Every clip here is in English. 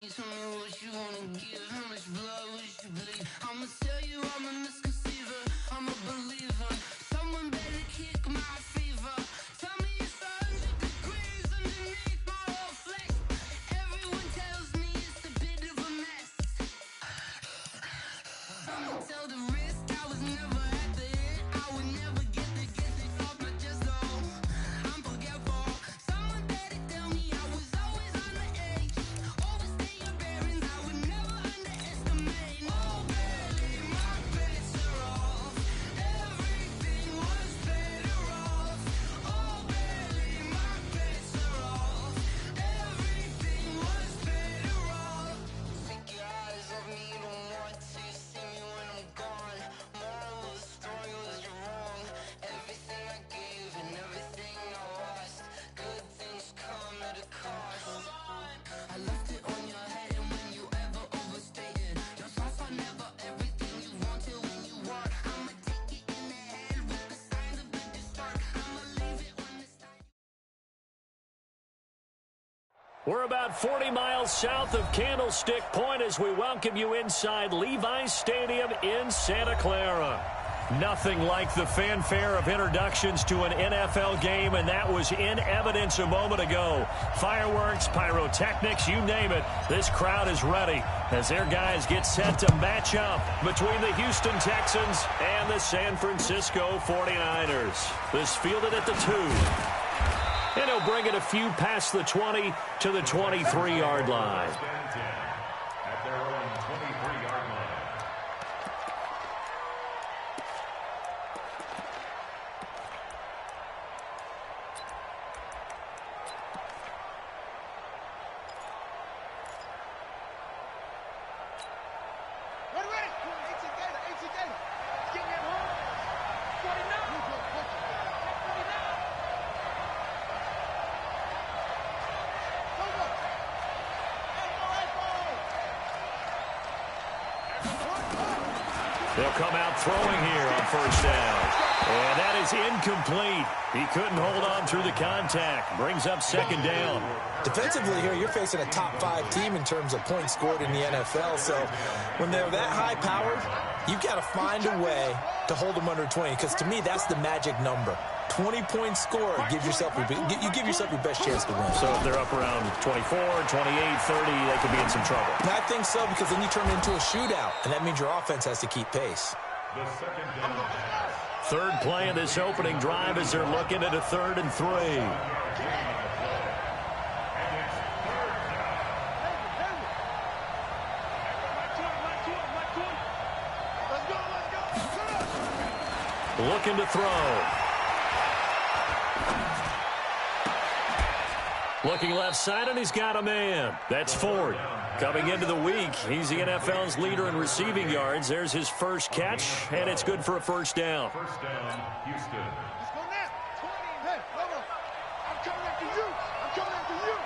Tell me what you wanna give, how much blood would you bleed? I'ma tell you I'm a misconceiver, I'm a believer. Someone better kick my fever. Tell me it's 100 degrees underneath my whole flesh. Everyone tells me it's a bit of a mess. I'ma tell the risk, I was never at the end. I would never get this off my chest though. I'm forgetful. Someone better tell me I was always on the edge. Overstay your bearings, I would never underestimate. Oh baby, my bets are off. Everything was better off. Oh baby, my bets are off. Everything was better off. Take your eyes off me, don't want to see me when I'm gone. Moral of the story was you're wrong. Everything I gave and everything I lost. Good things come at a cost. I left it on your head, and when you ever overstay it, your thoughts are never everything you want till when you want. I'ma take it in the head with the signs of the distort. I'ma leave it when it's time. We're about 40 miles south of Candlestick Point as we welcome you inside Levi's Stadium in Santa Clara. Nothing like the fanfare of introductions to an NFL game, and that was in evidence a moment ago. Fireworks, pyrotechnics, you name it. This crowd is ready as their guys get set to match up between the Houston Texans and the San Francisco 49ers. This fielded at the 2. And he'll bring it a few past the 20 to the 23-yard line. At their own 23-yard line. They'll come out throwing here on first down. And that is incomplete. He couldn't hold on through the contact. Brings up second down. Defensively here, you're facing a top-5 team in terms of points scored in the NFL. So when they're that high-powered, you've got to find a way to hold them under 20. Because to me, that's the magic number. 20 points scored gives yourself you give yourself your best chance to win. So if they're up around 24, 28, 30, they could be in some trouble. And I think so, because then you turn it into a shootout, and that means your offense has to keep pace. The second down. Third play of this opening drive as they're looking at a 3rd and 3. Looking to throw. Looking left side, and he's got a man. That's Ford. Coming into the week, he's the NFL's leader in receiving yards. There's his first catch, and it's good for a first down. First down, Houston. Let's go now. 20. Hey, hold on. I'm coming after you. I'm coming after you.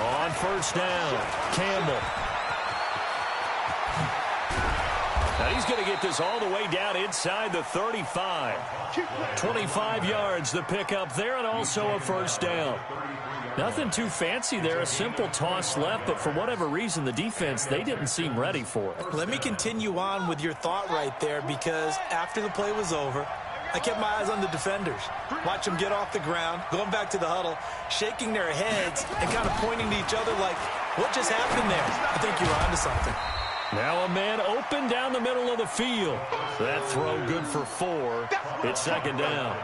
On first down, Campbell. Now he's going to get this all the way down inside the 35. 25 yards the pickup there, and also a first down. Nothing too fancy there, a simple toss left, but for whatever reason, the defense, they didn't seem ready for it. Let me continue on with your thought right there, because after the play was over, I kept my eyes on the defenders. Watch them get off the ground, going back to the huddle, shaking their heads, and kind of pointing to each other like, what just happened there? I think you're onto something. Now a man open down the middle of the field. That throw good for 4. It's second down.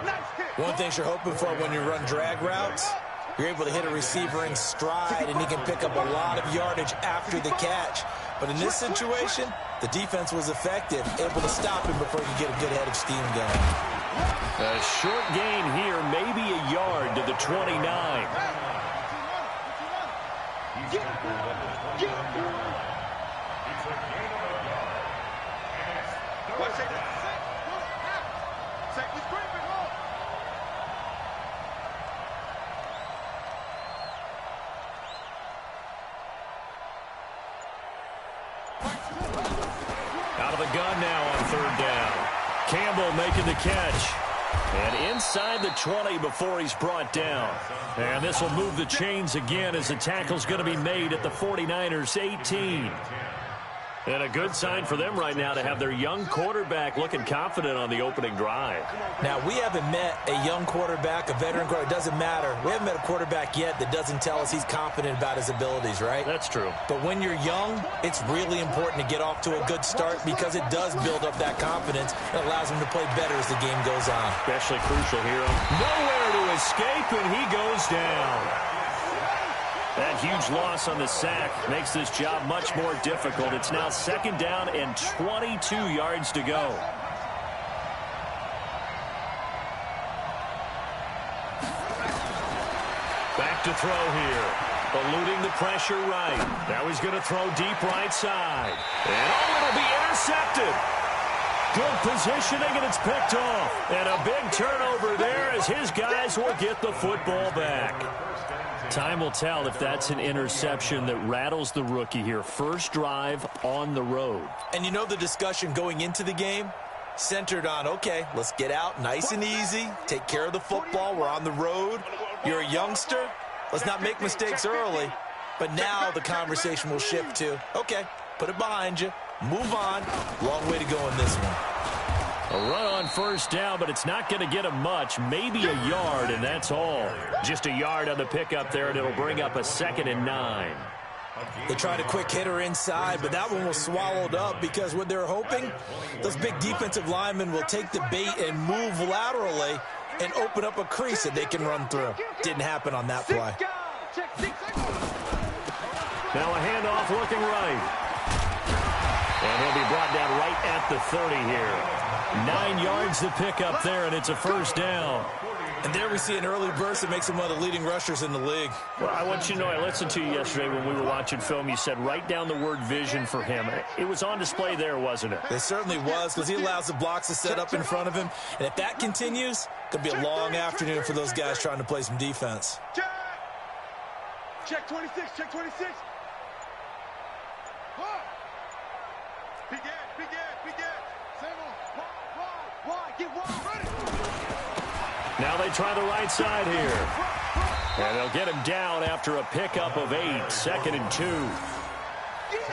One thing you're hoping for when you run drag routes, you're able to hit a receiver in stride, and he can pick up a lot of yardage after the catch. But in this situation, the defense was effective, able to stop him before he could get a good head of steam going. A short gain here, maybe a yard to the 29. Out of the gun now on third down. Campbell making the catch. And inside the 20 before he's brought down. And this will move the chains again as the tackle's going to be made at the 49ers 18. And a good sign for them right now to have their young quarterback looking confident on the opening drive. Now, we haven't met a young quarterback, a veteran quarterback. It doesn't matter. We haven't met a quarterback yet that doesn't tell us he's confident about his abilities, right? That's true. But when you're young, it's really important to get off to a good start because it does build up that confidence that allows him to play better as the game goes on. Especially crucial here. Nowhere to escape, and he goes down. That huge loss on the sack makes this job much more difficult. It's now 2nd down and 22 yards to go. Back to throw here. Eluding the pressure right. Now he's going to throw deep right side. And it'll be intercepted. Good positioning, and it's picked off. And a big turnover there as his guys will get the football back. Time will tell if that's an interception that rattles the rookie here. First drive on the road. And you know the discussion going into the game? Centered on, okay, let's get out nice and easy, take care of the football, we're on the road. You're a youngster, let's not make mistakes early. But now the conversation will shift to, okay, put it behind you, move on. Long way to go in this one. A run on first down, but it's not going to get him much. Maybe a yard, and that's all. Just a yard on the pickup there, and it'll bring up a 2nd and 9. They tried a quick hitter inside, but that one was swallowed up because what they're hoping, those big defensive linemen will take the bait and move laterally and open up a crease that they can run through. Didn't happen on that play. Now a handoff looking right. And he'll be brought down right at the 30 here. 9 yards to pick up there, and it's a first down. And there we see an early burst that makes him one of the leading rushers in the league. Well, I want you to know, I listened to you yesterday when we were watching film. You said write down the word vision for him. It was on display there, wasn't it? It certainly was, because he allows the blocks to set up in front of him. And if that continues, it could be a long afternoon for those guys trying to play some defense. Check 26, check 26. Big Ed. Wide, get wide, ready. Now they try the right side here. And they'll get him down after a pickup of 8, 2nd and 2.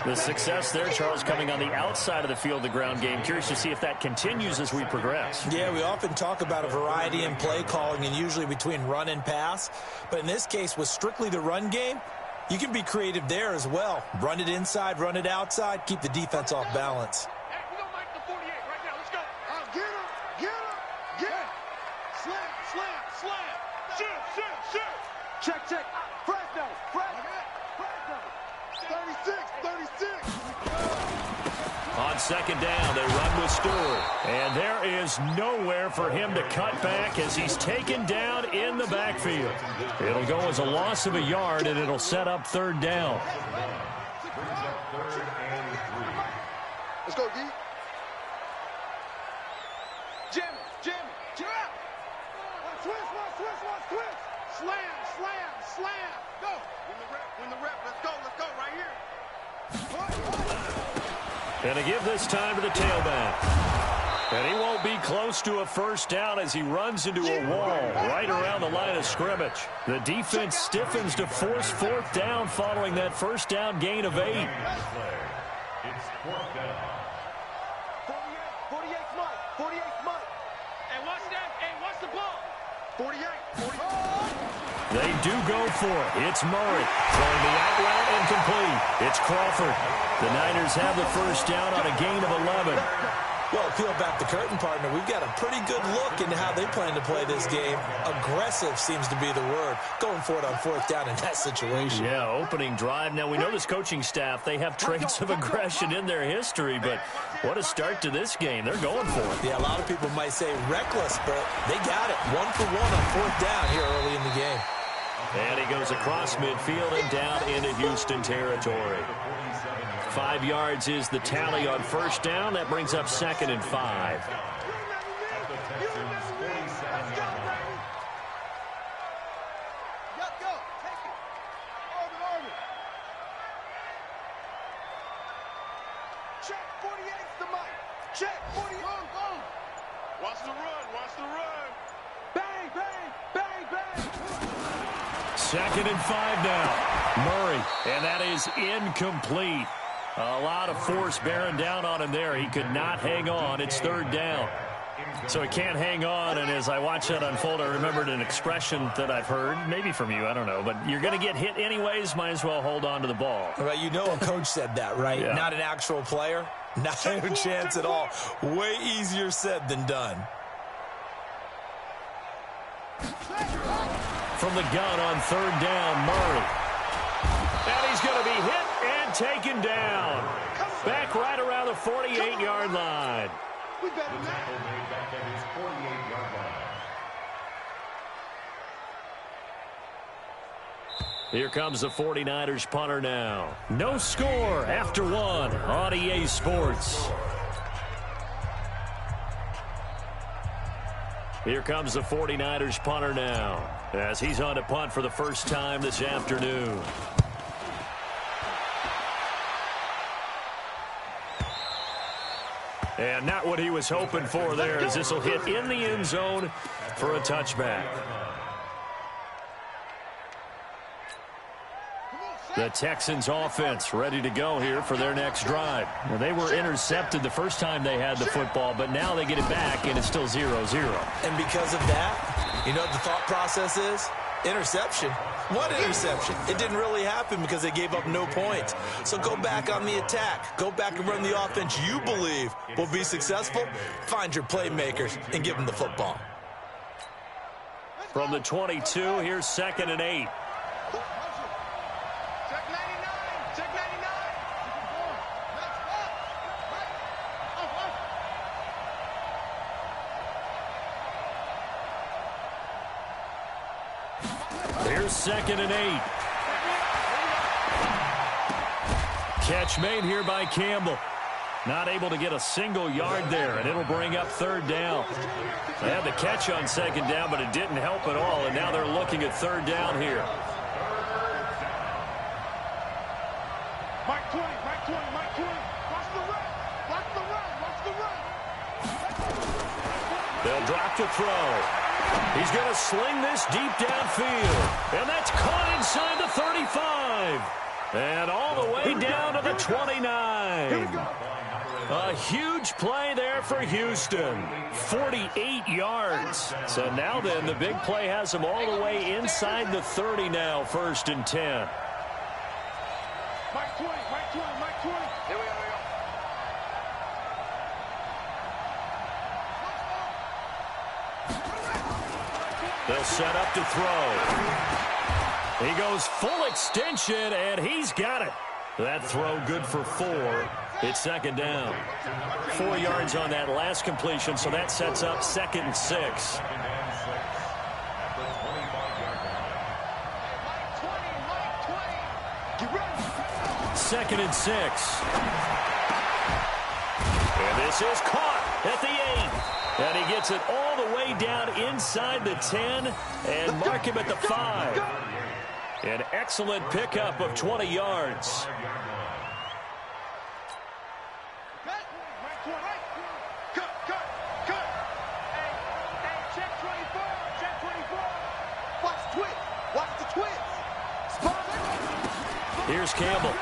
The success there, Charles, coming on the outside of the field, the ground game. Curious to see if that continues as we progress. Yeah, we often talk about a variety in play calling and usually between run and pass. But in this case, with strictly the run game, you can be creative there as well. Run it inside, run it outside, keep the defense off balance. Hey, we gonna make the 48 right now. Let's go. Get him. Slam. Shoot. Check. Fresno. 36. On 2nd down, they run with Stewart. And there is nowhere for him to cut back as he's taken down in the backfield. It'll go as a loss of a yard, and it'll set up 3rd down. Let's go, D. Jim. Twist. Slam. Go. Win the rep. Let's go right here. And to give this time to the tailback. And he won't be close to a first down as he runs into a wall right around the line of scrimmage. The defense stiffens to force 4th down following that first down gain of 8. It's 4th down. 48 Mike. Hey, watch the ball. 48. They do go for it. It's Murray throwing the out route incomplete. It's Crawford. The Niners have the first down on a gain of 11. Well, peel back the curtain, partner. We've got a pretty good look into how they plan to play this game. Aggressive seems to be the word. Going for it on 4th down in that situation. Yeah, opening drive. Now, we know this coaching staff, they have traits of aggression in their history, but what a start to this game. They're going for it. Yeah, a lot of people might say reckless, but they got it. 1 for 1 on 4th down here early in the game. And he goes across midfield and down into Houston territory. 5 yards is the tally on first down. That brings up 2nd and 5. Check 48's the mic. Check 48. Watch the run. Watch the run. Bang, bang, bang, bang. 2nd and 5 now. Murray, and that is incomplete. A lot of force bearing down on him there. He could not hang on. It's 3rd down. So he can't hang on, and as I watch that unfold, I remembered an expression that I've heard, maybe from you, I don't know, but you're going to get hit anyways, might as well hold on to the ball. Well, you know a coach said that, right? Yeah. Not an actual player. Not a chance at all. Way easier said than done. From the gun on 3rd down, Murray. And he's going to be hit and taken down. Back right around the 48-yard line. We better not. Back at his 48-yard line. Here comes the 49ers punter now. No score after 1 on EA Sports. Here comes the 49ers punter now as he's on to punt for the first time this afternoon. And not what he was hoping for there, as this will hit in the end zone for a touchback. The Texans offense ready to go here for their next drive. Well, they were intercepted the first time they had the football, but now they get it back, and it's still 0-0. And because of that, you know what the thought process is? Interception. What interception? It didn't really happen because they gave up no points. So go back on the attack. Go back and run the offense you believe will be successful. Find your playmakers and give them the football. From the 22, here's 2nd and 8. Check 99. Check 99. Here's 2nd and 8. Catch made here by Campbell. Not able to get a single yard there, and it'll bring up 3rd down. They had the catch on 2nd down, but it didn't help at all, and now they're looking at 3rd down here. Mike 20, Mike 20, Mike 20. Watch the run. Watch the run. Watch the run. They'll drop to throw. He's going to sling this deep downfield. And that's caught inside the 35. And all the way down to the 29. A huge play there for Houston. 48 yards. So now then, the big play has them all the way inside the 30 now, 1st and 10. Mike 20, Mike 20, Mike 20. Here we go. They'll set up to throw. He goes full extension, and he's got it. That throw good for 4. It's 2nd down. 4 yards on that last completion, so that sets up 2nd and 6. 2nd and 6. And this is caught at the 8. And he gets it all the way down inside the 10 and mark him at the 5. An excellent pickup of 20 yards. Here's Campbell.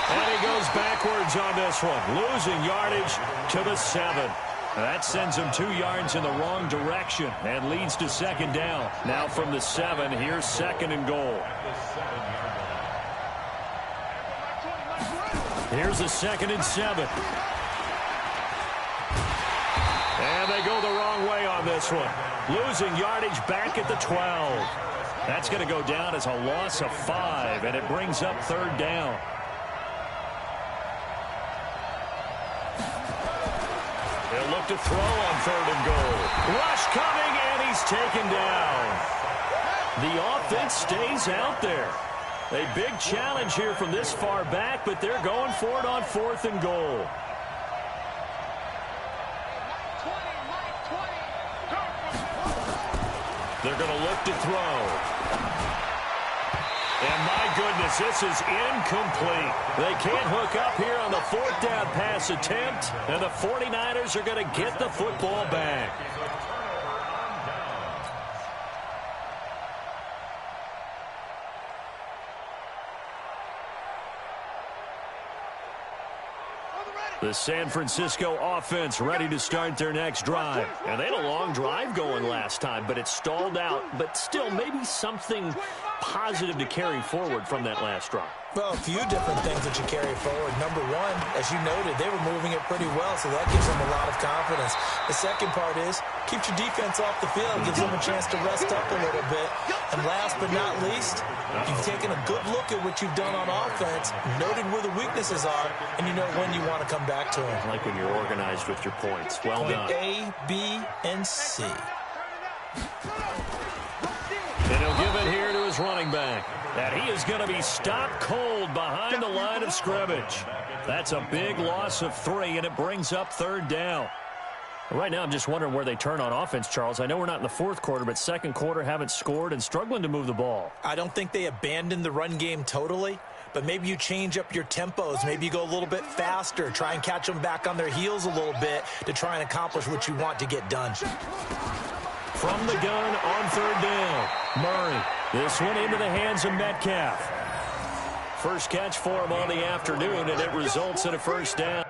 And he goes backwards on this one, losing yardage to the 7. That sends him 2 yards in the wrong direction and leads to 2nd down. Now from the 7, here's 2nd and goal. Here's a 2nd and 7. And they go the wrong way on this one. Losing yardage back at the 12. That's going to go down as a loss of 5, and it brings up 3rd down. They'll look to throw on 3rd and goal. Rush coming, and he's taken down. The offense stays out there. A big challenge here from this far back, but they're going for it on 4th and goal. They're going to look to throw. And my goodness, this is incomplete. They can't hook up here on the fourth down pass attempt, and the 49ers are going to get the football back. The San Francisco offense ready to start their next drive. And they had a long drive going last time, but it stalled out. But still, maybe something positive to carry forward from that last drive. Well, a few different things that you carry forward. Number one, as you noted, they were moving it pretty well, so that gives them a lot of confidence. The second part is, keeps your defense off the field, gives them a chance to rest up a little bit. And last but not least, you've taken a good look at what you've done on offense, noted where the weaknesses are, and you know when you want to come back to them. I like when you're organized with your points. Well done. A, B, and C. And he'll give it here to his running back. And he is going to be stopped cold behind the line of scrimmage. That's a big loss of 3, and it brings up third down. Right now, I'm just wondering where they turn on offense, Charles. I know we're not in the fourth quarter, but second quarter haven't scored and struggling to move the ball. I don't think they abandoned the run game totally, but maybe you change up your tempos. Maybe you go a little bit faster, try and catch them back on their heels a little bit to try and accomplish what you want to get done. From the gun on third down, Murray. This one into the hands of Metcalf. First catch for him on the afternoon, and it results in a first down.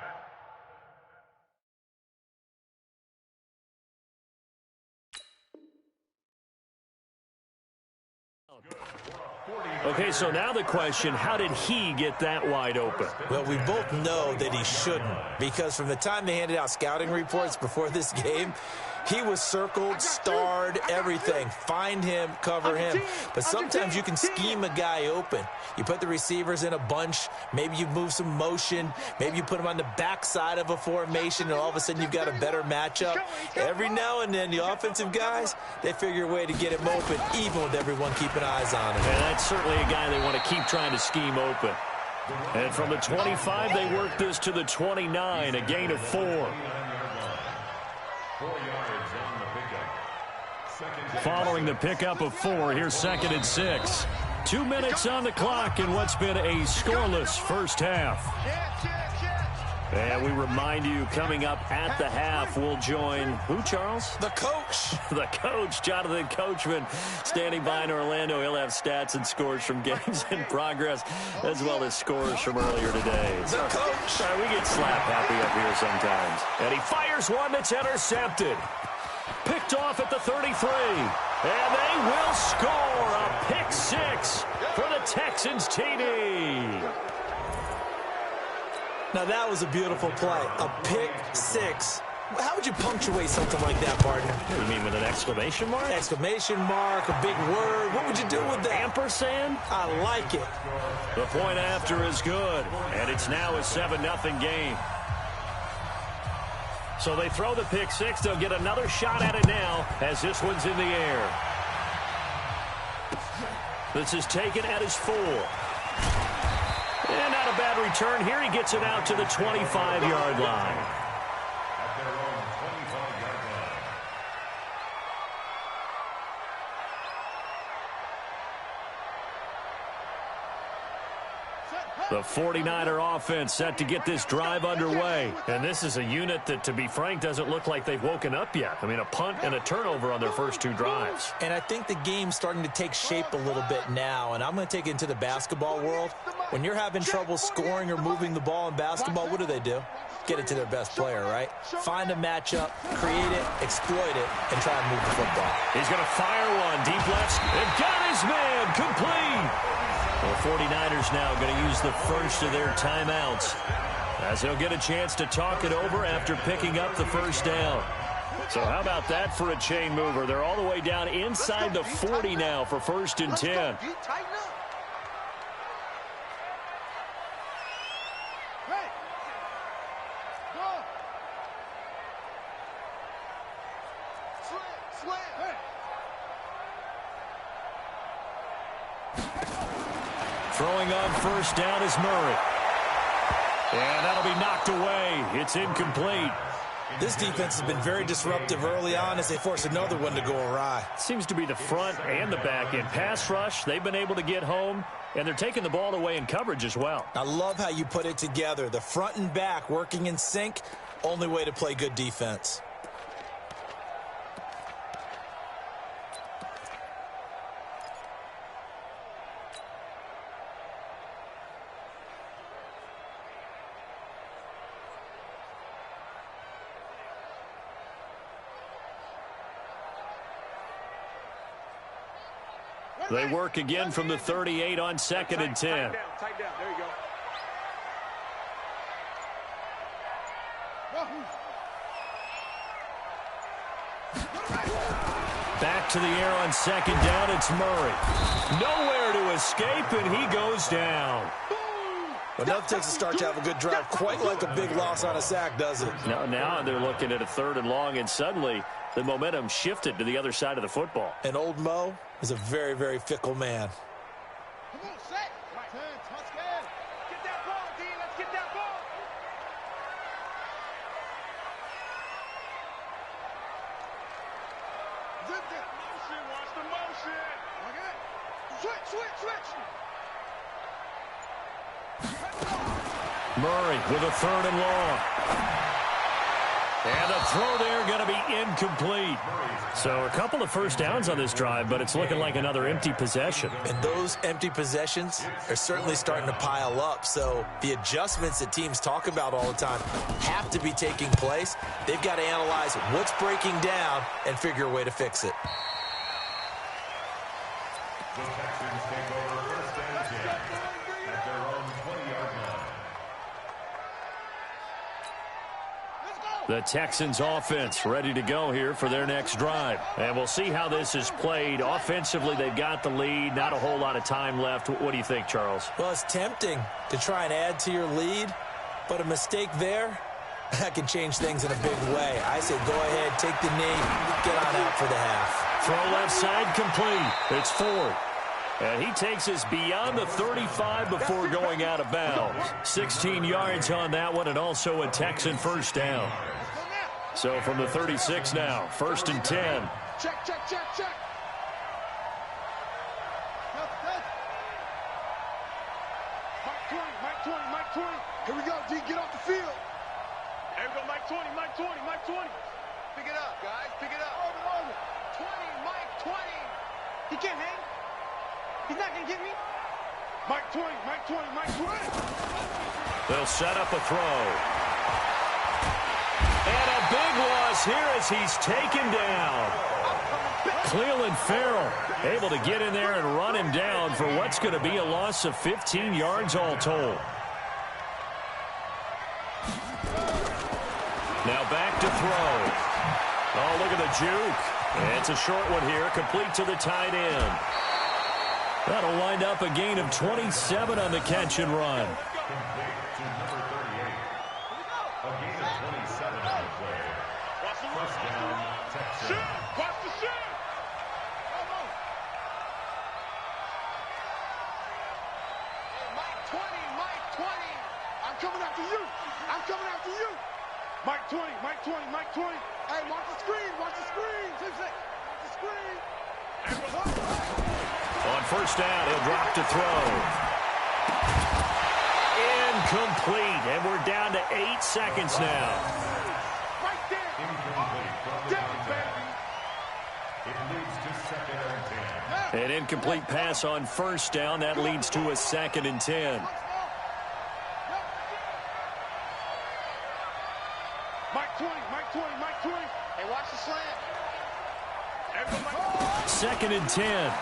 Okay, so now the question, how did he get that wide open? Well, we both know that he shouldn't, because from the time they handed out scouting reports before this game, he was circled, starred, everything. Find him, cover him. But sometimes you can scheme a guy open. You put the receivers in a bunch. Maybe you move some motion. Maybe you put them on the backside of a formation, and all of a sudden you've got a better matchup. Every now and then, the offensive guys, they figure a way to get him open, even with everyone keeping eyes on him. And that's certainly a guy they want to keep trying to scheme open. And from the 25, they work this to the 29, a gain of 4. 4 yards on the pickup. Following the pickup of 4, here's 2nd and 6. 2 minutes on the clock in what's been a scoreless first half. And we remind you, coming up at the half, we'll join who, Charles? The coach. The coach, Jonathan Coachman, standing by in Orlando. He'll have stats and scores from games in progress, as well as scores from earlier today. The coach. We get slap happy up here sometimes. And he fires one that's intercepted. Picked off at the 33. And they will score a pick 6 for the Texans TD. Now, that was a beautiful play. A pick 6. How would you punctuate something like that, partner? You mean with an exclamation mark? Exclamation mark, a big word. What would you do with that? Ampersand? I like it. The point after is good, and it's now a 7-0 game. So they throw the pick 6. They'll get another shot at it now as this one's in the air. This is taken at his 4. And not a bad return here. He gets it out to the 25-yard line. At their own 25-yard line. The 49er offense set to get this drive underway. And this is a unit that, to be frank, doesn't look like they've woken up yet. I mean, a punt and a turnover on their first 2 drives. And I think the game's starting to take shape a little bit now. And I'm going to take it into the basketball world. When you're having trouble scoring or moving the ball in basketball, what do? Get it to their best player, right? Find a matchup, create it, exploit it, and try and move the football. He's going to fire one. Deep left. And got his man. Complete. The 49ers now going to use the first of their timeouts as they'll get a chance to talk it over after picking up the first down. So how about that for a chain mover? They're all the way down inside the 40 now for 1st and 10. Throwing on first down is Murray. And that'll be knocked away. It's incomplete. This defense has been very disruptive early on as they force another one to go awry. Seems to be the front and the back end. Pass rush, they've been able to get home, and they're taking the ball away in coverage as well. I love how you put it together. The front and back working in sync, only way to play good defense. They work again from the 38 on 2nd and 10. Tight down. There you go. Back to the air on 2nd down. It's Murray. Nowhere to escape, and he goes down. Enough takes a start to have a good drive. Quite like a big loss on a sack, does it? Now they're looking at a 3rd and long, and suddenly the momentum shifted to the other side of the football. And old Mo is a very, very fickle man. Come on, set. Right. 10, touchdown. Get that ball, D. Let's get that ball. Zip it. Motion. Watch the motion. Okay. Switch. Murray with a 3rd and long. And the throw there going to be incomplete. So a couple of first downs on this drive, but it's looking like another empty possession. And those empty possessions are certainly starting to pile up. So the adjustments that teams talk about all the time have to be taking place. They've got to analyze what's breaking down and figure a way to fix it. The Texans take over 1st and 10 at their own 20-yard line. The Texans offense ready to go here for their next drive. And we'll see how this is played. Offensively, they've got the lead. Not a whole lot of time left. What do you think, Charles? Well, it's tempting to try and add to your lead, but a mistake there, that can change things in a big way. I say go ahead, take the knee, get on out for the half. Throw left side complete. It's Ford. And he takes us beyond the 35 before going out of bounds. 16 yards on that one, and also a Texan first down. So from the 36 now, 1st and 10. Check. Mike 20. Here we go, D. Get off the field. There we go, Mike 20. Pick it up, guys. Pick it up. Over. 20, Mike 20. He can't hang. He's not going to get me. Mike 20. They'll set up a throw. And a big loss here as he's taken down. Cleveland Farrell able to get in there and run him down for what's going to be a loss of 15 yards all told. Now back to throw. Oh, look at the juke. And it's a short one here, complete to the tight end. That'll wind up a gain of 27 on the catch and run. Complete to number 38. A gain of 27 on the play. First down, Texans. Watch the shoot. Mike 20. I'm coming after you. Mike 20. Hey, watch the screen. Watch the screen. On first down, he'll drop to throw. Incomplete, and we're down to 8 seconds now. Right there. Incomplete from the contact. It leads to 2nd and 10. An incomplete pass on first down. That leads to a 2nd and 10. Mike 20. Hey, watch the slant. 2nd and 10.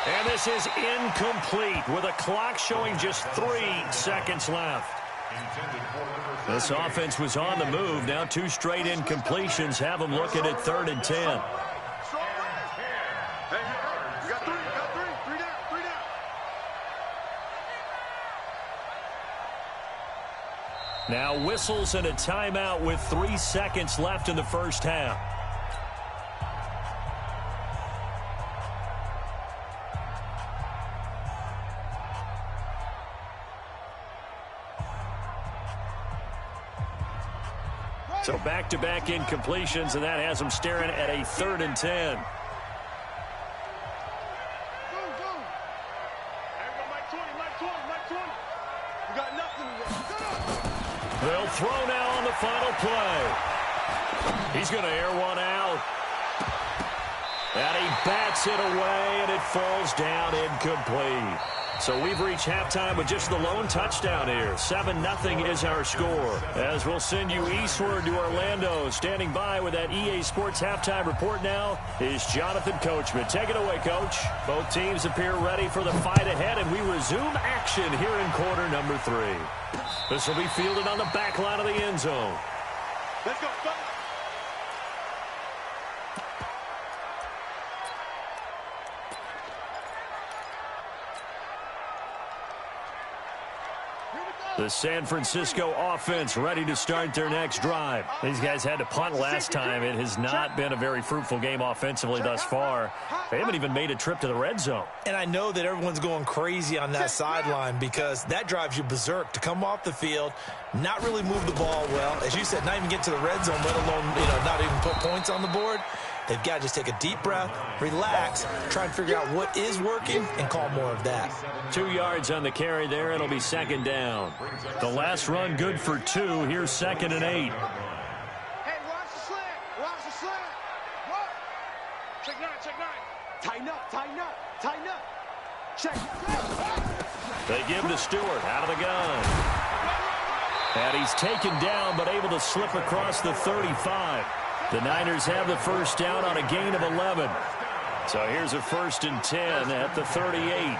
And this is incomplete with a clock showing just 3 seconds left. This offense was on the move. Now 2 straight incompletions have them looking at 3rd and 10. Hey, you got 3 down. Now whistles and a timeout with 3 seconds left in the first half. So back-to-back incompletions, and that has them staring at a 3rd and 10. They'll throw now on the final play. He's going to air one out. And he bats it away, and it falls down incomplete. So we've reached halftime with just the lone touchdown here. 7-0 is our score. As we'll send you eastward to Orlando. Standing by with that EA Sports halftime report now is Jonathan Coachman. Take it away, Coach. Both teams appear ready for the fight ahead, and we resume action here in quarter number 3. This will be fielded on the back line of the end zone. Let's go, fellas. The San Francisco offense ready to start their next drive. These guys had to punt last time. It has not been a very fruitful game offensively thus far. They haven't even made a trip to the red zone. And I know that everyone's going crazy on that sideline because that drives you berserk to come off the field, not really move the ball well. As you said, not even get to the red zone, let alone, not even put points on the board. They've got to just take a deep breath, relax, try and figure out what is working, and call more of that. 2 yards on the carry there. It'll be 2nd down. The last run good for 2. Here's 2nd and 8. Hey, watch the slant. Watch the slant. What? Check 9, check 9. Tighten up, tighten up, tighten up. Check. They give to Stewart out of the gun. And he's taken down but able to slip across the 35. The Niners have the first down on a gain of 11. So here's a 1st and 10 at the 38.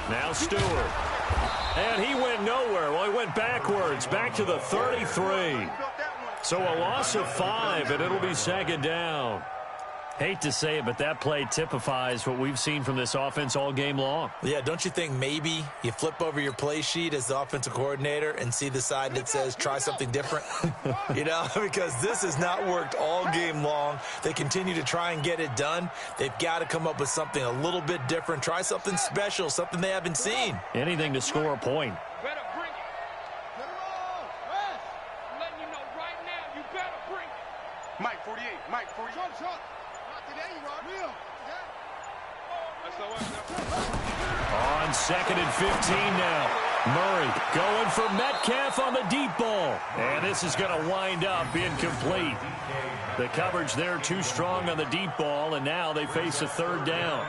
Now Stewart. And he went nowhere. Well, he went backwards, back to the 33. So a loss of 5, and it'll be 2nd down. Hate to say it, but that play typifies what we've seen from this offense all game long. Yeah, don't you think maybe you flip over your play sheet as the offensive coordinator and see the side that says try something different? Because this has not worked all game long. They continue to try and get it done. They've got to come up with something a little bit different. Try something special, something they haven't seen. Anything to score a point. Better bring it. I'm letting you know right now, you better bring it. Mike 48, Mike 48. Shot. On 2nd and 15 now. Murray going for Metcalf on the deep ball. And this is going to wind up incomplete. The coverage there too strong on the deep ball, and now they face a 3rd down.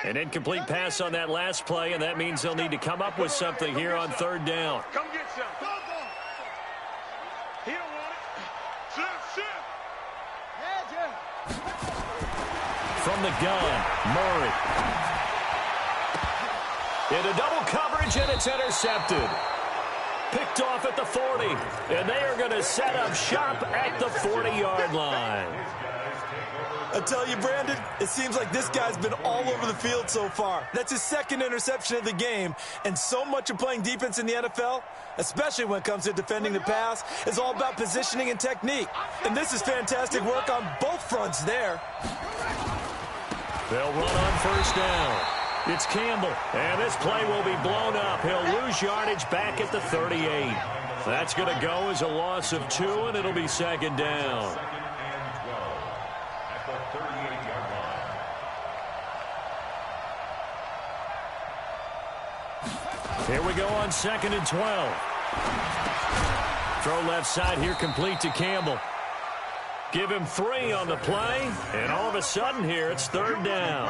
An incomplete pass on that last play, and that means they'll need to come up with something here on 3rd down. Come get some. He don't want it. Shift. From the gun, Murray. Into double coverage, and it's intercepted. Picked off at the 40, and they are going to set up shop at the 40-yard line. I tell you, Brandon, it seems like this guy's been all over the field so far. That's his 2nd interception of the game, and so much of playing defense in the NFL, especially when it comes to defending the pass, is all about positioning and technique. And this is fantastic work on both fronts there. They'll run on 1st down. It's Campbell, and this play will be blown up. He'll lose yardage back at the 38. That's going to go as a loss of 2, and it'll be 2nd down. Here we go on 2nd and 12. Throw left side here, complete to Campbell. Give him 3 on the play, and all of a sudden here, it's 3rd down.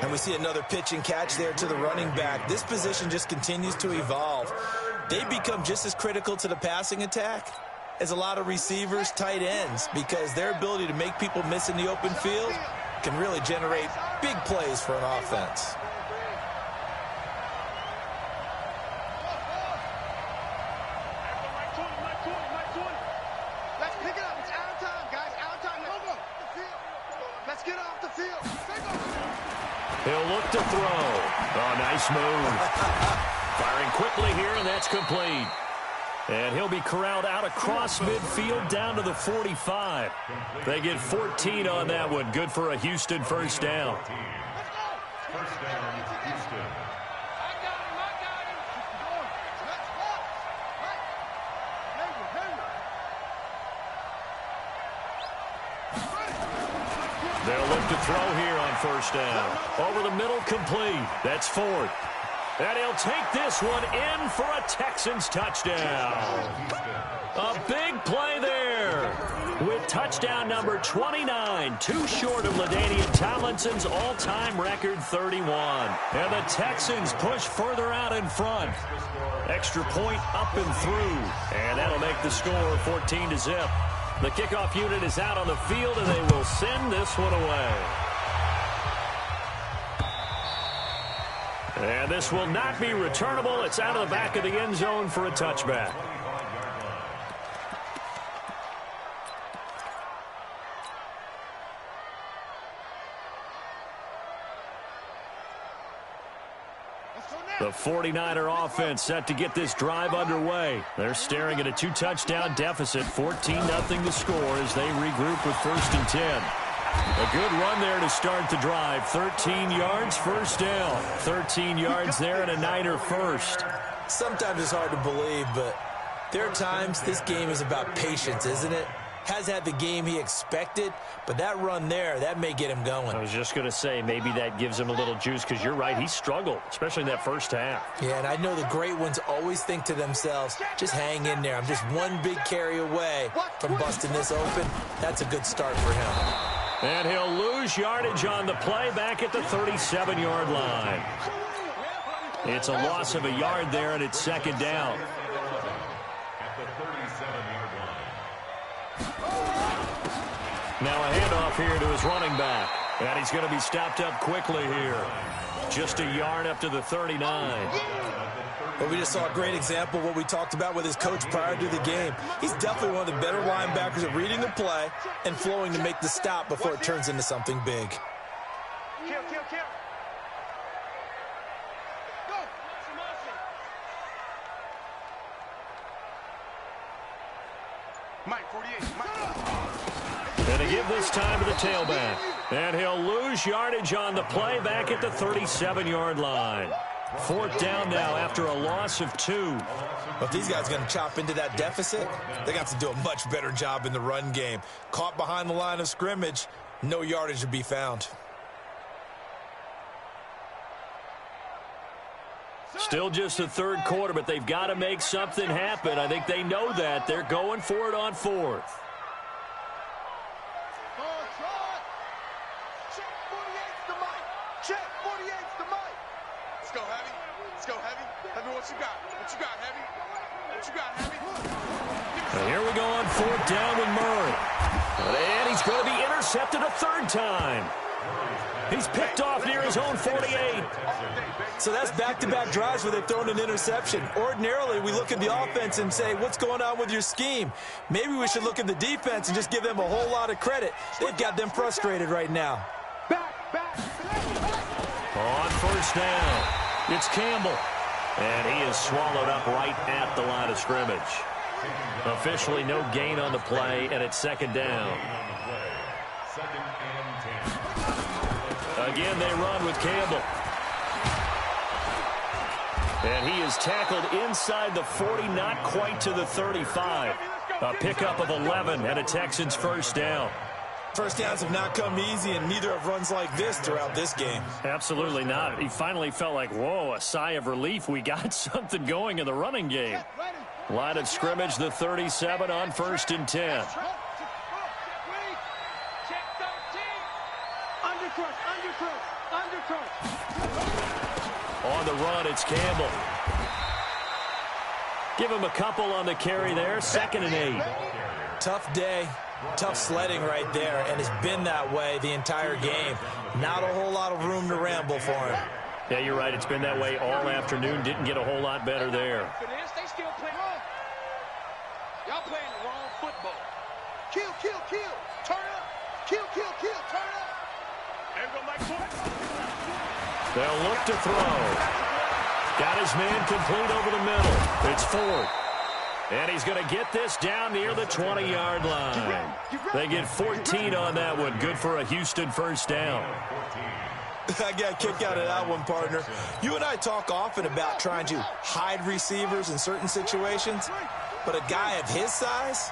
And we see another pitch and catch there to the running back. This position just continues to evolve. They become just as critical to the passing attack as a lot of receivers, tight ends, because their ability to make people miss in the open field can really generate big plays for an offense. He'll look to throw. Oh, nice move. Firing quickly here, and that's complete. And he'll be corralled out across midfield down to the 45. They get 14 on that one. Good for a Houston first down. First down, Houston. They'll look to throw here on first down. Over the middle, complete. That's Ford. And he'll take this one in for a Texans touchdown. A big play there with touchdown number 29, too short of LaDainian Tomlinson's all-time record 31. And the Texans push further out in front. Extra point up and through. And that'll make the score 14-0. The kickoff unit is out on the field, and they will send this one away. And this will not be returnable. It's out of the back of the end zone for a touchback. The 49er offense set to get this drive underway. They're staring at a 2-touchdown deficit, 14-0 the score as they regroup with 1st and 10. A good run there to start the drive. 13 yards, first down. 13 yards there and a Niner first. Sometimes it's hard to believe, but there are times this game is about patience, isn't it? Has had the game he expected, but that run there, that may get him going. I was just going to say, maybe that gives him a little juice, because you're right, he struggled, especially in that first half. Yeah, and I know the great ones always think to themselves, just hang in there. I'm just one big carry away from busting this open. That's a good start for him. And he'll lose yardage on the play back at the 37-yard line. It's a loss of a yard there, and it's second down. At the 37-yard line. Now a handoff here to his running back. And he's going to be stopped up quickly here. Just a yard up to the 39. But we just saw a great example of what we talked about with his coach prior to the game. He's definitely one of the better linebackers at reading the play and flowing to make the stop before it turns into something big. Kill. Go. Mike, 48. And to give this time to the tailback. And he'll lose yardage on the play back at the 37-yard line. 4th down now after a loss of 2. Well, if these guys are going to chop into that deficit, they got to do a much better job in the run game. Caught behind the line of scrimmage, no yardage to be found. Still just the third quarter, but they've got to make something happen. I think they know that. They're going for it on 4th. Check 48's the mic. Let's go, Heavy. Let's go, Heavy. Heavy, what you got? What you got, Heavy? What you got, Heavy? And here we go on 4th down with Murray. And he's going to be intercepted a third time. He's picked off near his own 48. So that's back-to-back drives where they've thrown an interception. Ordinarily, we look at the offense and say, what's going on with your scheme? Maybe we should look at the defense and just give them a whole lot of credit. They've got them frustrated right now. On first down, it's Campbell. And he is swallowed up right at the line of scrimmage. Officially no gain on the play, and it's second down. Second and 10. Again, they run with Campbell. And he is tackled inside the 40, not quite to the 35. A pickup of 11 and a Texans first down. First downs have not come easy, and neither have runs like this throughout this game. Absolutely not. He finally felt like, whoa, a sigh of relief. We got something going in the running game. Line of scrimmage, the 37 on 1st and 10. On the run, it's Campbell. Give him a couple on the carry there. 2nd and 8. Tough day. Tough sledding right there, and it's been that way the entire game. Not a whole lot of room to ramble for him. Yeah, you're right. It's been that way all afternoon. Didn't get a whole lot better there. They still playing. Y'all playing the wrong football. Kill. Turn up. Kill. Turn up. There go Mike Ford. They'll look to throw. Got his man complete over the middle. It's Ford. And he's going to get this down near the 20-yard line. They get 14 on that one. Good for a Houston first down. I got a kick out of that one, partner. You and I talk often about trying to hide receivers in certain situations, but a guy of his size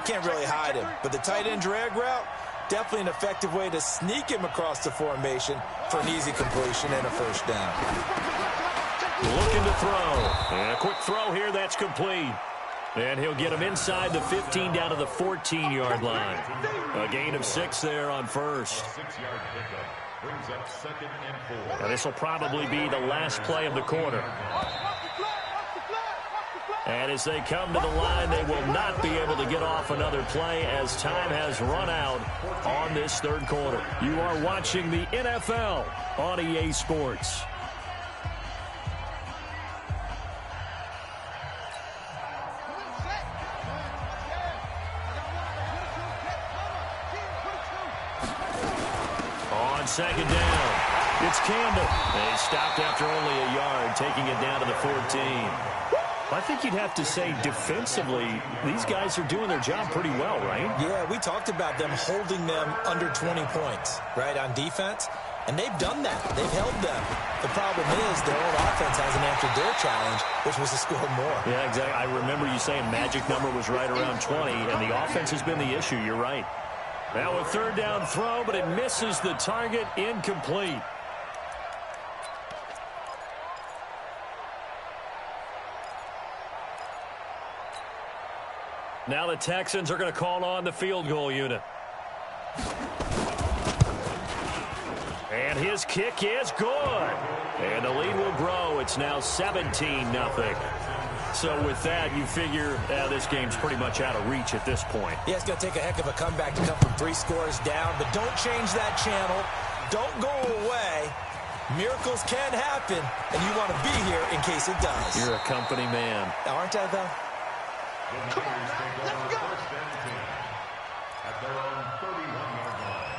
can't really hide him. But the tight end drag route, definitely an effective way to sneak him across the formation for an easy completion and a first down. Looking to throw. And a quick throw here, that's complete. And he'll get him inside the 15 down to the 14-yard line. A gain of 6 there on first. 6-yard pickup brings up 2nd and 4. Now this will probably be the last play of the quarter. And as they come to the line, they will not be able to get off another play as time has run out on this third quarter. You are watching the NFL on EA Sports. On second down, it's Campbell. They stopped after only a yard, taking it down to the 14. I think you'd have to say defensively, these guys are doing their job pretty well, right? Yeah, we talked about them holding them under 20 points, right, on defense. And they've done that. They've held them. The problem is their own offense hasn't answered their challenge, which was to score more. Yeah, exactly. I remember you saying magic number was right around 20, and the offense has been the issue. You're right. Now a third down throw, but it misses the target, incomplete. Now the Texans are going to call on the field goal unit. And his kick is good. And the lead will grow. It's now 17-0. So with that, you figure this game's pretty much out of reach at this point. Yeah, it's going to take a heck of a comeback to come from 3 scores down, but don't change that channel. Don't go away. Miracles can happen, and you want to be here in case it does. You're a company man. Aren't I, though? Come on, let's go. First and 10 at their own 31-yard line.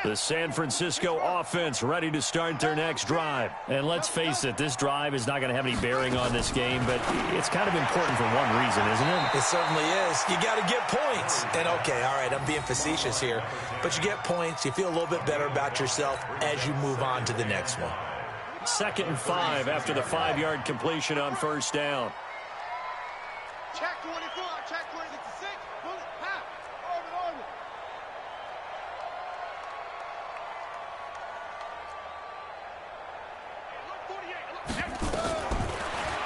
The San Francisco offense ready to start their next drive. And let's face it, this drive is not going to have any bearing on this game, but it's kind of important for one reason, isn't it? It certainly is. You got to get points. And, okay, all right, I'm being facetious here, but you get points. You feel a little bit better about yourself as you move on to the next one. 2nd and 5 after the 5-yard completion on first down. Check 24, check 26, bullet, half, orbit.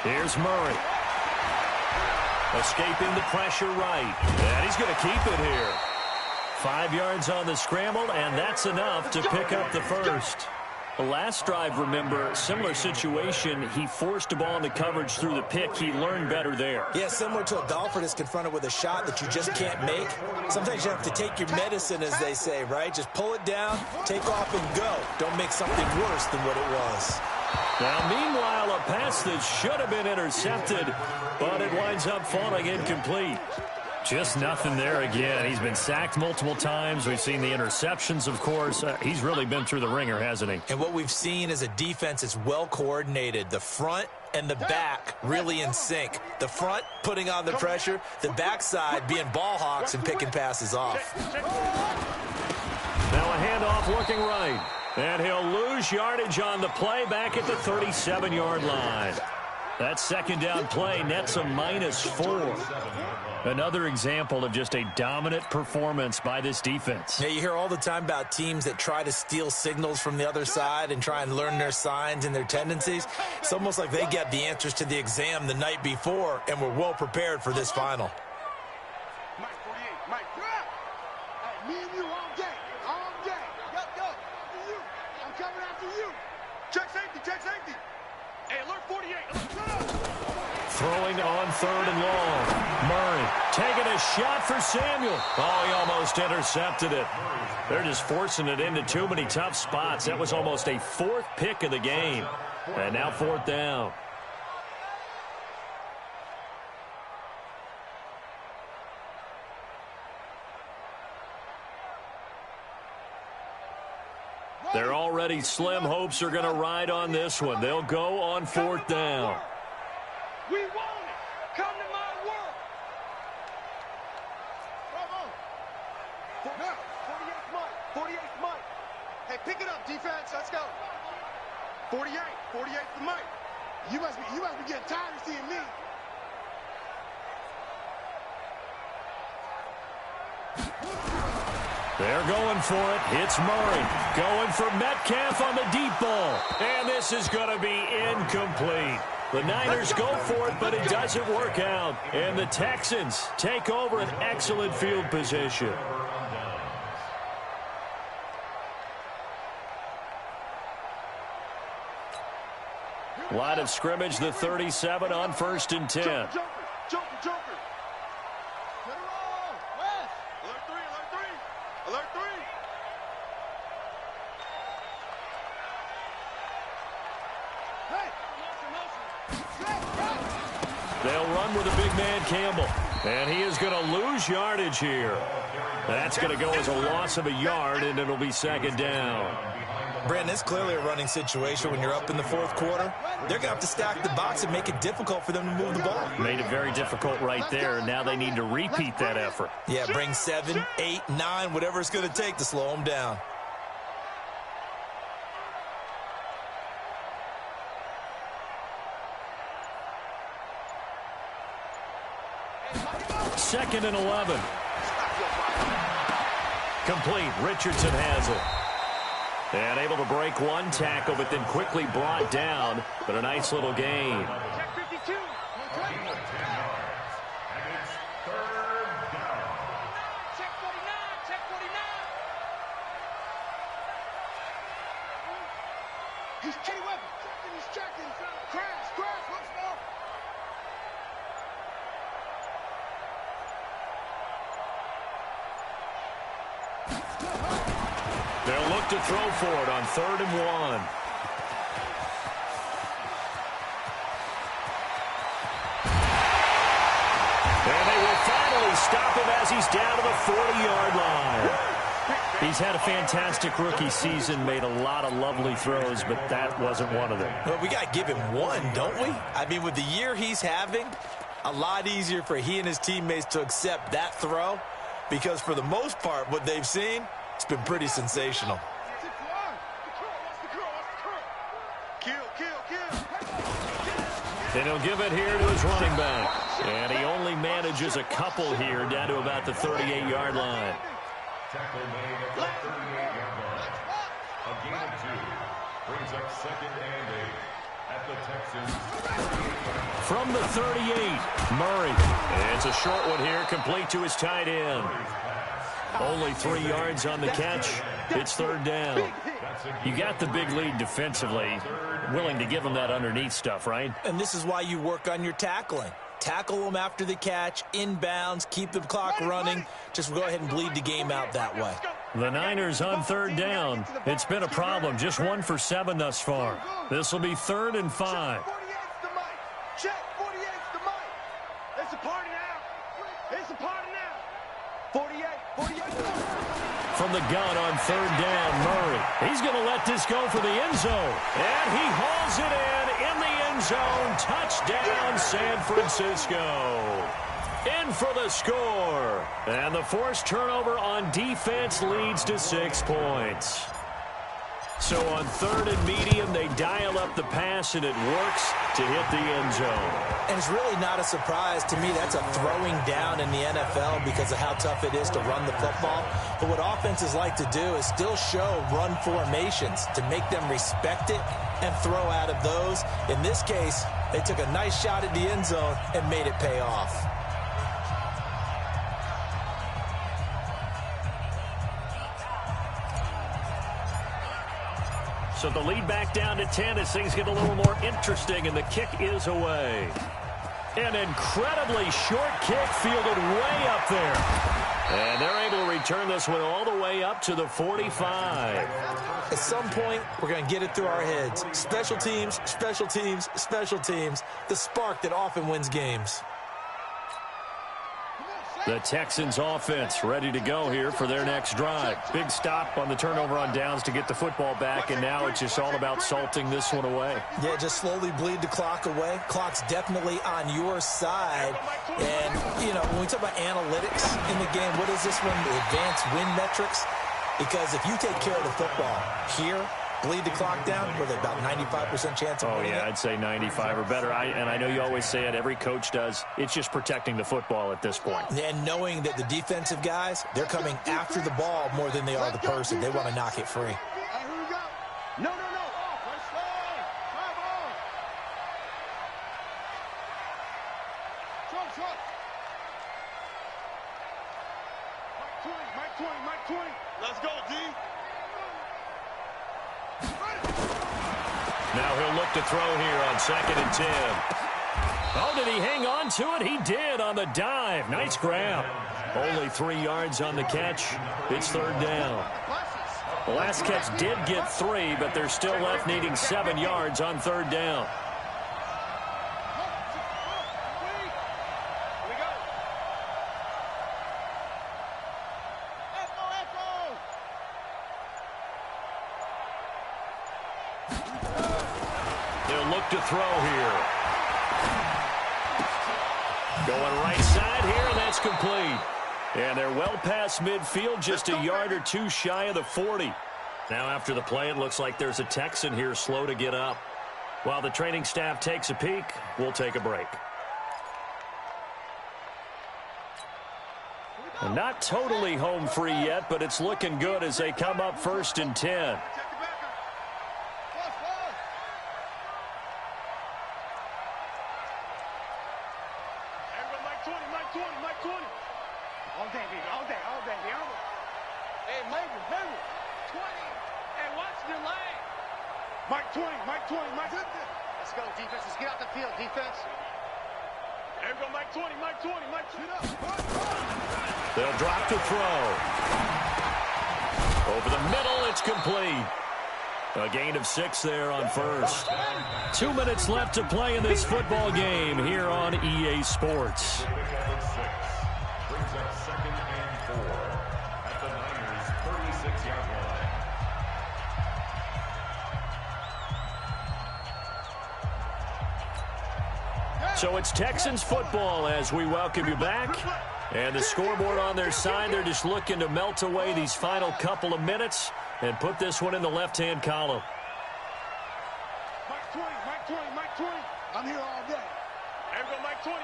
Here's Murray. Escaping the pressure right. And he's going to keep it here. 5 yards on the scramble, and that's enough to pick up the first. The last drive, remember, similar situation. He forced a ball into coverage through the pick. He learned better there. Yeah, similar to a golfer that's confronted with a shot that you just can't make. Sometimes you have to take your medicine, as they say, right? Just pull it down, take off, and go. Don't make something worse than what it was. Now, meanwhile, a pass that should have been intercepted, but it winds up falling incomplete. Just nothing there again. He's been sacked multiple times. We've seen the interceptions, of course. He's really been through the ringer, hasn't he? And what we've seen is a defense that's well coordinated. The front and the back really in sync. The front putting on the pressure, the backside being ball hawks and picking passes off. Now a handoff looking right. And he'll lose yardage on the play back at the 37-yard line. That second down play nets a -4. Another example of just a dominant performance by this defense. Yeah, you hear all the time about teams that try to steal signals from the other side and try and learn their signs and their tendencies. It's almost like they get the answers to the exam the night before and were well prepared for this final. Mike 48, Mike, hey, me and you all day. Go. You. I'm coming after you. Check safety. Hey, alert 48, Throwing on 3rd and long. Murray taking a shot for Samuel. Oh, he almost intercepted it. They're just forcing it into too many tough spots. That was almost a 4th pick of the game. And now 4th down. Their already slim hopes are going to ride on this one. They'll go on 4th down. We want it. Come to my work. Bravo. 48th Mike. 48th Mike. Hey, pick it up, defense. Let's go. 48th Mike. You must be getting tired of seeing me. They're going for it. It's Murray. Going for Metcalf on the deep ball. And this is going to be incomplete. The Niners go for it, but it doesn't work out. And the Texans take over an excellent field position. Line of scrimmage, the 37 on 1st and 10. Joker. Get it all. West. Alert 3. Hey. They'll run with a big man, Campbell. And he is going to lose yardage here. That's going to go as a loss of a yard, and it'll be 2nd down. Brandon, it's clearly a running situation when you're up in the 4th quarter. They're going to have to stack the box and make it difficult for them to move the ball. Made it very difficult right there. Now they need to repeat that effort. Yeah, bring 7, 8, 9, whatever it's going to take to slow them down. Second and 11. Complete. Richardson has it. And able to break one tackle, but then quickly brought down. But a nice little gain. Check 52. And it's 3rd down. Check 49. Check 49. He's Kenny Webber. He's checking. Crash. What's more? They'll look to throw for it on 3rd and 1. And they will finally stop him as he's down to the 40-yard line. He's had a fantastic rookie season, made a lot of lovely throws, but that wasn't one of them. Well, we got to give him one, don't we? I mean, with the year he's having, a lot easier for he and his teammates to accept that throw, because for the most part, what they've seen, it's been pretty sensational. And he'll give it here to his running back. And he only manages a couple here down to about the 38-yard line. Tackle made at the 38-yard line. A gain of 2 brings up 2nd and 8 at the Texans' 38-yard line. From the 38, Murray. It's a short one here, complete to his tight end. Only 3 yards on the catch. It's 3rd down. You got the big lead defensively. Willing to give him that underneath stuff, right? And this is why you work on your tackling. Tackle them after the catch, inbounds, keep the clock running. Just go ahead and bleed the game out that way. The Niners on 3rd down. It's been a problem. Just 1 for 7 thus far. This will be 3rd and 5. Check 48's the mic. It's a party now. It's a party now. 48. From the gun on 3rd down, Murray. He's going to let this go for the end zone. And he hauls it in the end zone. Touchdown, San Francisco. In for the score. And the forced turnover on defense leads to 6 points. So on 3rd and medium, they dial up the pass, and it works to hit the end zone. And it's really not a surprise to me. That's a throwing down in the NFL because of how tough it is to run the football. But what offenses like to do is still show run formations to make them respect it and throw out of those. In this case, they took a nice shot at the end zone and made it pay off. So the lead back down to 10 as things get a little more interesting, and the kick is away. An incredibly short kick fielded way up there. And they're able to return this one all the way up to the 45. At some point, we're going to get it through our heads. Special teams, special teams, special teams. The spark that often wins games. Come on, The Texans offense ready to go here for their next drive. Big stop on the turnover on downs to get the football back, and now it's just all about salting this one away. Yeah, just slowly bleed the clock away. Clock's definitely on your side. And, you know, when we talk about analytics in the game, what is this one? The advanced win metrics? Because if you take care of the football here, bleed the clock down, were they about 95% chance of winning it? I'd say 95 or better. And I know you always say it, every coach does. It's just protecting the football at this point. And knowing that the defensive guys, they're coming after the ball more than they are the person. They want to knock it free. Here we go. No. Let's go. Come on. Trump. Mike 20. Let's go, D. Now he'll look to throw here on 2nd and 10. Oh, did he hang on to it? He did on the dive. Nice grab. Only 3 yards on the catch. It's 3rd down. The last catch did get 3, but they're still left needing 7 yards on 3rd down. To throw here. Going right side here, and that's complete. And they're well past midfield, just a yard or 2 shy of the 40. Now after the play, it looks like there's a Texan here slow to get up. While the training staff takes a peek, we'll take a break. And not totally home free yet, but it's looking good as they come up 1st and 10. All day. Hey, Mike 20. And watch the line. Mike 20. Let's go, defense. Let's get out the field, defense. There we go, Mike 20. They'll drop to throw. Over the middle, it's complete. A gain of 6 there on 1st. 2 minutes left to play in this football game here on EA Sports. Brings up 2nd and 4 at the Niners' 36-yard line. So it's Texans football as we welcome you back. And the scoreboard on their side, they're just looking to melt away these final couple of minutes and put this one in the left-hand column. Mike 20. I'm here all day. There we go, Mike 20.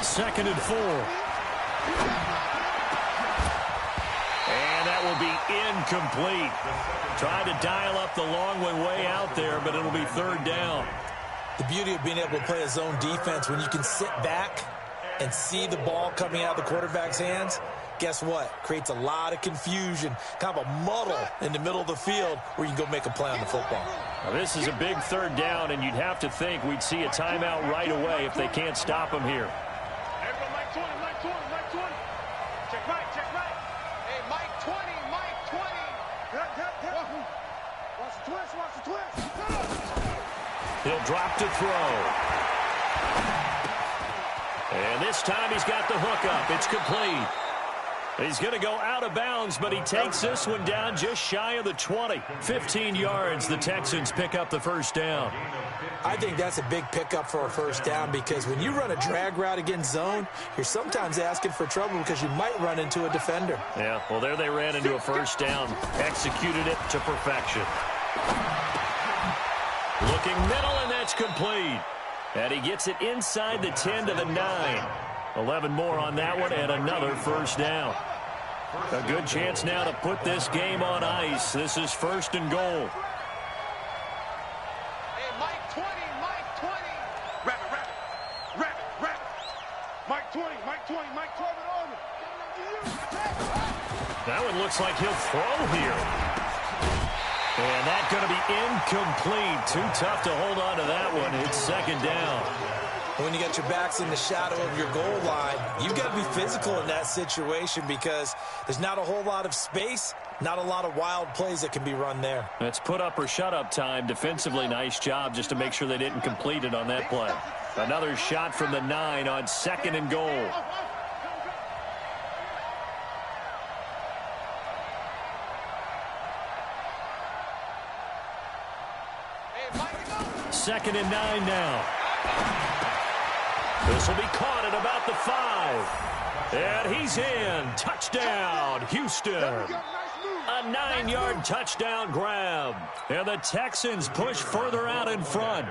2nd and 4. And that will be incomplete. Tried to dial up the long way out there, but it'll be 3rd down. The beauty of being able to play a zone defense, when you can sit back and see the ball coming out of the quarterback's hands, guess what? Creates a lot of confusion, kind of a muddle in the middle of the field where you can go make a play on the football. Now, this is a big 3rd down, and you'd have to think we'd see a timeout right away if they can't stop him here. There we go, Mike 20. Check right. Hey, Mike 20. Watch the twist. He'll drop to throw. And this time he's got the hook up. It's complete. He's going to go out of bounds, but he takes this one down just shy of the 20. 15 yards, the Texans pick up the 1st down. I think that's a big pickup for a 1st down because when you run a drag route against zone, you're sometimes asking for trouble because you might run into a defender. Yeah, well, there they ran into a 1st down. Executed it to perfection. Looking middle, and that's complete. And he gets it inside the 10 to the 9. 11 more on that one, and another 1st down. A good chance now to put this game on ice. This is 1st and goal. Hey, Mike 20. Wrap it. Mike 20. Mike 12 it on it. That one looks like he'll throw here. And that's going to be incomplete. Too tough to hold on to that one. It's 2nd down. When you got your backs in the shadow of your goal line, you've got to be physical in that situation because there's not a whole lot of space, not a lot of wild plays that can be run there. That's put up or shut up time. Defensively, nice job just to make sure they didn't complete it on that play. Another shot from the 9 on 2nd and goal. Second and 9 now. This will be caught at about the 5. And he's in. Touchdown, Houston. A 9-yard touchdown grab. And the Texans push further out in front.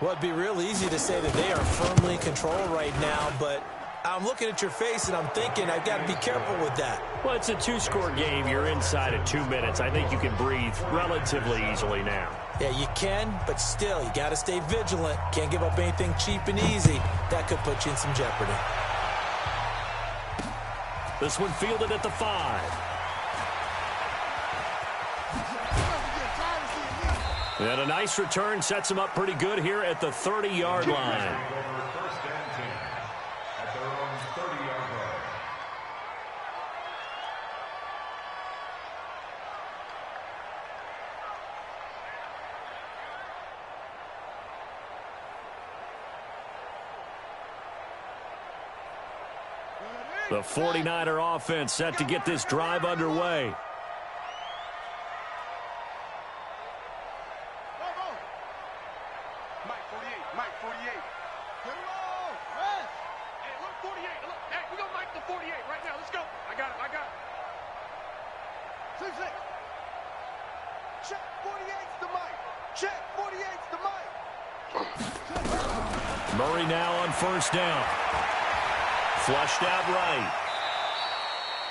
Well, it'd be real easy to say that they are firmly in control right now, but I'm looking at your face and I'm thinking I've got to be careful with that. Well, it's a 2-score game. You're inside of 2 minutes. I think you can breathe relatively easily now. Yeah, you can, but still, you got to stay vigilant. Can't give up anything cheap and easy. That could put you in some jeopardy. This one fielded at the 5. And a nice return sets him up pretty good here at the 30-yard line. First and 10 at their own 30-yard line. The 49er offense set to get this drive underway. Murray now on first down. Flushed out right.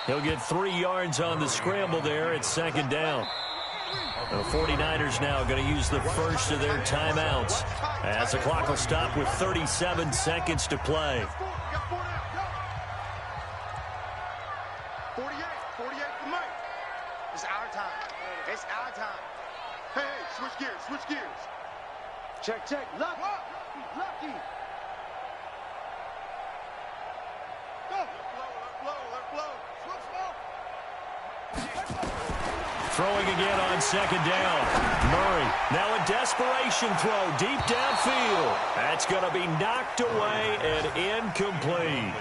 He'll get 3 yards on the scramble there at 2nd down. The 49ers now going to use the first of their timeouts as the clock will stop with 37 seconds to play. 48 for Mike. It's our time. It's our time. Hey, switch gears, switch gears. Check. Lucky. Lucky. Go. Let flow. Switch flow. Throwing again on 2nd down. Murray now a desperation throw deep downfield. That's going to be knocked away and incomplete.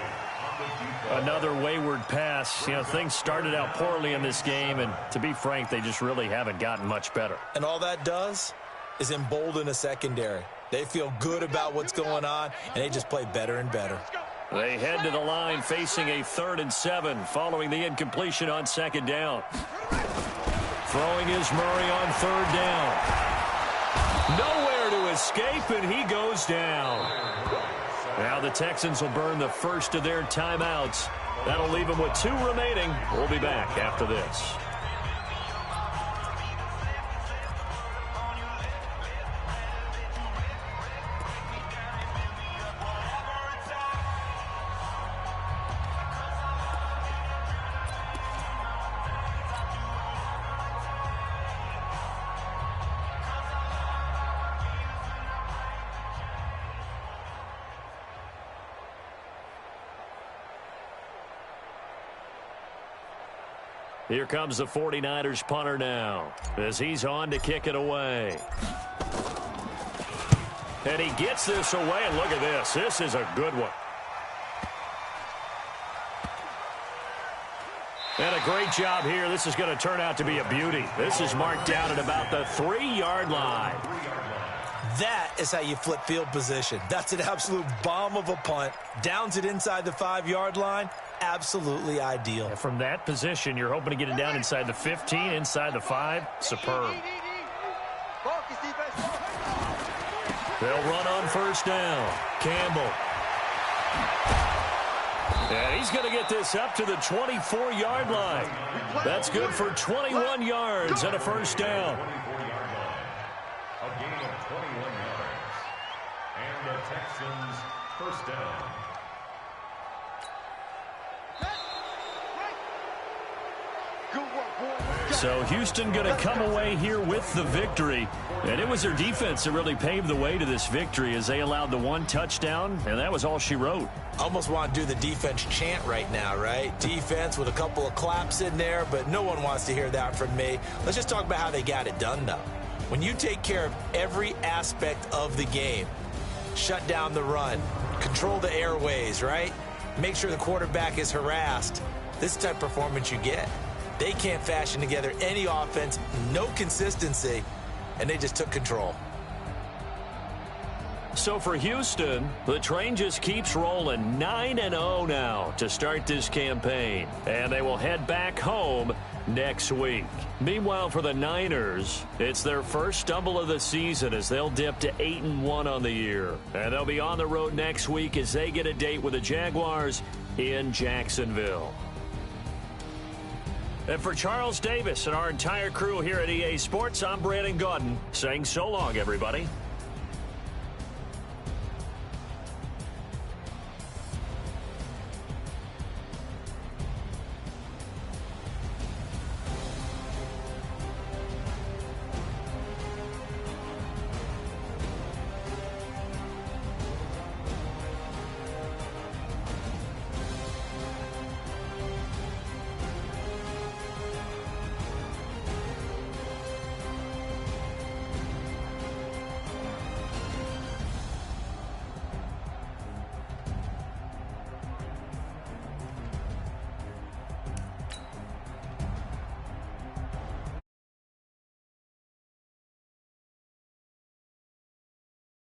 Another wayward pass. You know, things started out poorly in this game, and to be frank, they just really haven't gotten much better. And all that does is embolden a secondary. They feel good about what's going on, and they just play better and better. They head to the line facing a 3rd and 7 following the incompletion on 2nd down. Throwing is Murray on 3rd down. Nowhere to escape, and he goes down. Now the Texans will burn the first of their timeouts. That'll leave them with 2 remaining. We'll be back after this. Here comes the 49ers punter now as he's on to kick it away. And he gets this away, and look at this. This is a good one. And a great job here. This is going to turn out to be a beauty. This is marked down at about the 3-yard line. That is how you flip field position. That's an absolute bomb of a punt. Downs it inside the 5-yard line. Absolutely ideal. And from that position, you're hoping to get it down inside the 15, inside the 5. Superb. They'll run on first down. Campbell. And he's going to get this up to the 24-yard line. That's good for 21 yards and a first down. 24-yard line. A gain of 21 yards. And the Texans first down. So Houston going to come away here with the victory. And it was their defense that really paved the way to this victory as they allowed the 1 touchdown, and that was all she wrote. Almost want to do the defense chant right now, right? Defense with a couple of claps in there, but no one wants to hear that from me. Let's just talk about how they got it done, though. When you take care of every aspect of the game, shut down the run, control the airways, right? Make sure the quarterback is harassed. This type of performance you get. They can't fashion together any offense, no consistency, and they just took control. So for Houston, the train just keeps rolling 9-0 now to start this campaign. And they will head back home next week. Meanwhile, for the Niners, it's their first stumble of the season as they'll dip to 8-1 on the year. And they'll be on the road next week as they get a date with the Jaguars in Jacksonville. And for Charles Davis and our entire crew here at EA Sports, I'm Brandon Gaudin saying so long, everybody.